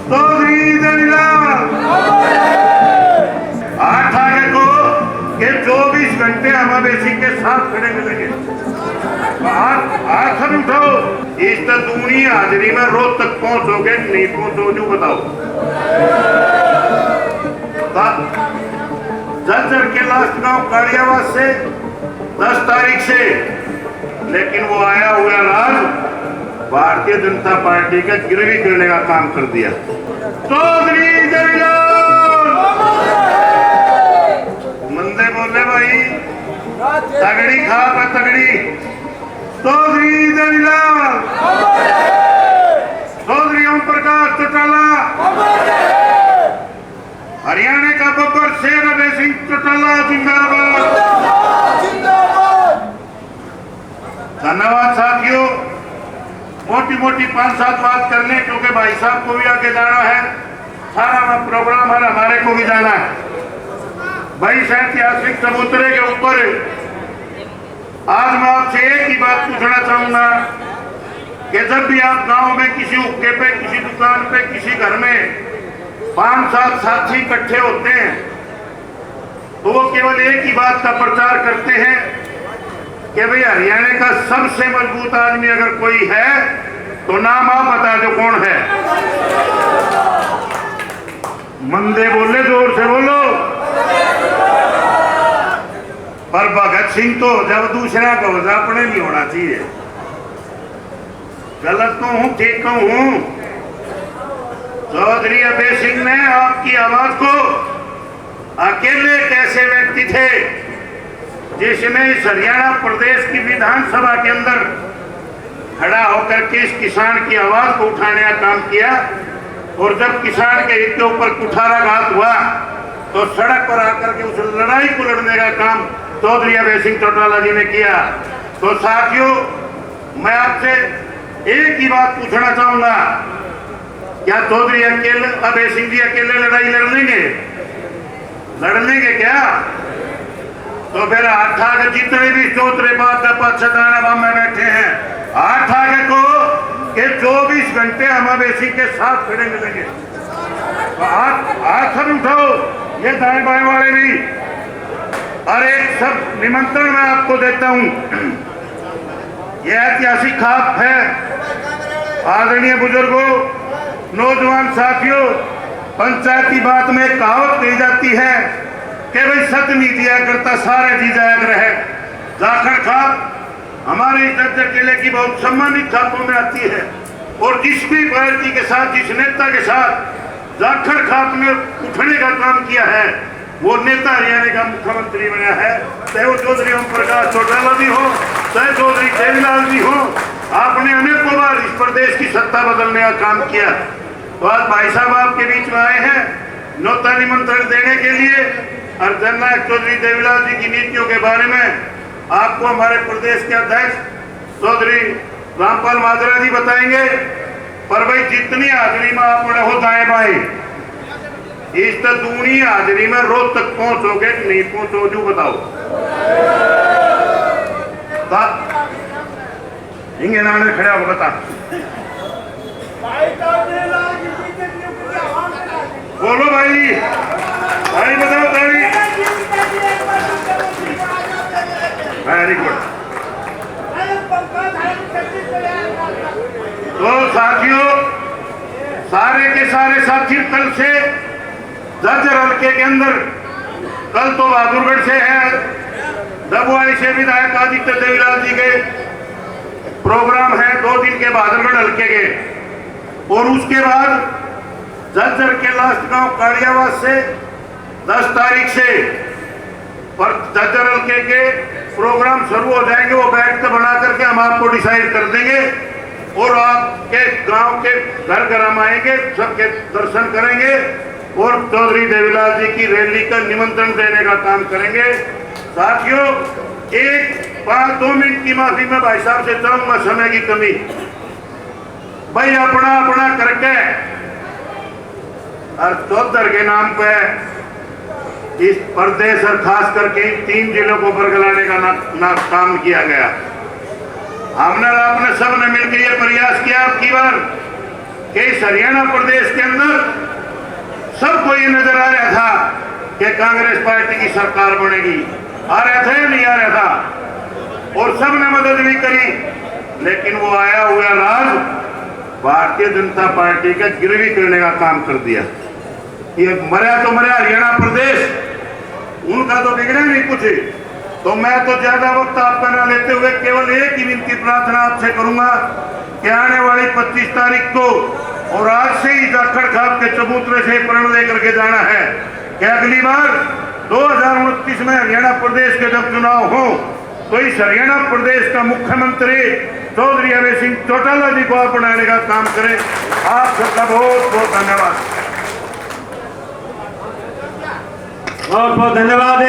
चौधरी देवीलाल 8 आगे को के 24 घंटे हमावेशी के साथ खड़े मिलेंगे। हाथ उठाओ। इस दूनी हाजिरी में रोज तक पहुंचोगे नहीं पहुंचोगे बताओ। जज्जर के लास्ट गांव कालियावास से 10 तारीख से, लेकिन वो आया हुआ राज भारतीय जनता पार्टी का गिरवी करने का काम कर दिया। चौधरी देवीलाल मंदे बोले भाई, तगड़ी खाप है तगड़ी। चौधरी देवीलाल, चौधरी ओम प्रकाश चौटाला, हरियाणा का बब्बर शेर अभय सिंह चौटाला जिंदाबाद। धन्यवाद साथियों। मोटी मोटी 5-7 बात कर लें क्योंकि भाई साहब को भी आगे जाना है, सारा प्रोग्राम है, हमारे को भी जाना है। भाई ऐतिहासिक चबूतरे के ऊपर आज मैं आपसे एक ही बात पूछना चाहूंगा कि जब भी आप गांव में किसी हुक्के पे, किसी दुकान पे, किसी घर में 5-7 साथी इकट्ठे होते हैं तो वो केवल एक ही बात का प्रचार करते हैं कि भाई हरियाणा का सबसे मजबूत आदमी अगर कोई है तो नाम आप बता दो कौन है। मंदे बोले, जोर से बोलो। पर भगत सिंह तो जब दूसरा का हो अपने भी होना चाहिए। गलत तो हूं ठीक तो हूं। चौधरी अभय सिंह ने आपकी आवाज को अकेले कैसे व्यक्ति थे जिसने इस हरियाणा प्रदेश की विधानसभा के अंदर खड़ा होकर के इस किसान की आवाज को उठाने का काम किया, और जब किसान के हित के ऊपर कुठाराघात हुआ तो सड़क पर आकर के उस लड़ाई को लड़ने का काम चौधरी अभय सिंह चौटाला जी ने किया। तो साथियों, मैं आपसे एक ही बात पूछना चाहूंगा, क्या चौधरी अभय सिंह जी अकेले लड़ाई लड़ लेंगे? लड़ लेंगे क्या? तो फिर 8 आगे जितने भी चौधरी बात पक्षदान में बैठे हैं, 8 आगे को के 24 घंटे हमावेशी के साथ खड़े मिलेंगे। तो हाथ उठाओ, ये दाएं बाएं वाले भी। और एक सब निमंत्रण मैं आपको देता हूं, यह ऐतिहासिक खाप है। आदरणीय बुजुर्गों, नौजवान साथियों, पंचायती बात में कहावत कही जाती है कि भाई सत नहीं दिया करता सारे जी जाया रहे। जाखड़ खाप हमारे जज्जर जिले की बहुत सम्मानित खापों में आती है, और जिस भी पार्टी के साथ, जिस नेता के साथ जाखड़ खाप ने उठने का काम किया है, वो नेता हरियाणा का मुख्यमंत्री बना है। चाहे वो चौधरी ओम प्रकाश चौटाला जी हो, चाहे चौधरी देवीलाल जी हो, आपने अनेकों बार इस प्रदेश की सत्ता बदलने का काम किया। तो आज भाई साहब आपके बीच में आए हैं न्योता निमंत्रण देने के लिए, और जननायक चौधरी देवीलाल जी की नीतियों के बारे में आपको हमारे प्रदेश के अध्यक्ष चौधरी रामपाल माजरा जी बताएंगे। पर भाई जितनी हाजिरी में आप बड़े हो दाएं बाएं, इस दूनी हाजिरी में रोज तक पहुंचोगे नहीं पहुंचोगे बताओ। हिंगे नाम खड़े हो बता, बोलो भाई, भाई बताओ भाई। Very good. तो साथियों, सारे के सारे साथी कल से जज्जर हल्के के अंदर, कल तो बहादुरगढ़ से है, दबुआई से विधायक आदित्य देवीलाल जी के प्रोग्राम है 2 दिन के बहादुरगढ़ हल्के के, और उसके बाद जज्जर के लास्ट गांव कालियावास से 10 तारीख से पर जज्जर हल्के के प्रोग्राम शुरू हो जाएंगे। वो बैठ कर बना करके हम आपको डिसाइड कर देंगे, और आपके गांव के घर घर हम आएंगे, सबके दर्शन करेंगे, और चौधरी देवीलाल जी की रैली का निमंत्रण देने का काम करेंगे। साथियों, 1-5-2 मिनट की माफी में भाई साहब से चाहूंगा, समय की कमी। भाई अपना अपना करके और चौधर के नाम पे इस प्रदेश और खास करके 3 जिलों को बरगलाने का काम किया गया। हमने आपने सबने मिलकर यह प्रयास किया अब की बार कि इस हरियाणा प्रदेश के अंदर सबको ये नजर आ रहा था कि कांग्रेस पार्टी की सरकार बनेगी। आ रहा था या नहीं आ रहा था? और सबने मदद भी करी, लेकिन वो आया हुआ राज भारतीय जनता पार्टी का गिरवी करने का काम कर दिया। ये मरा तो मरा हरियाणा प्रदेश, उनका तो बिगड़ा नहीं कुछ। तो मैं तो ज्यादा वक्त आपका ना लेते हुए केवल एक ही विनती प्रार्थना आपसे करूंगा कि आने वाली 25 तारीख को और आज से ही जाखड़ खाप के चबूतरे से प्रण लेकर के जाना है कि अगली बार 2029 में हरियाणा प्रदेश के जब चुनाव हो तो इस हरियाणा प्रदेश का मुख्यमंत्री चौधरी अभय सिंह चौटाला जी को आप बनाने का काम करें। आप सबका बहुत बहुत धन्यवाद। बहुत बहुत धन्यवाद।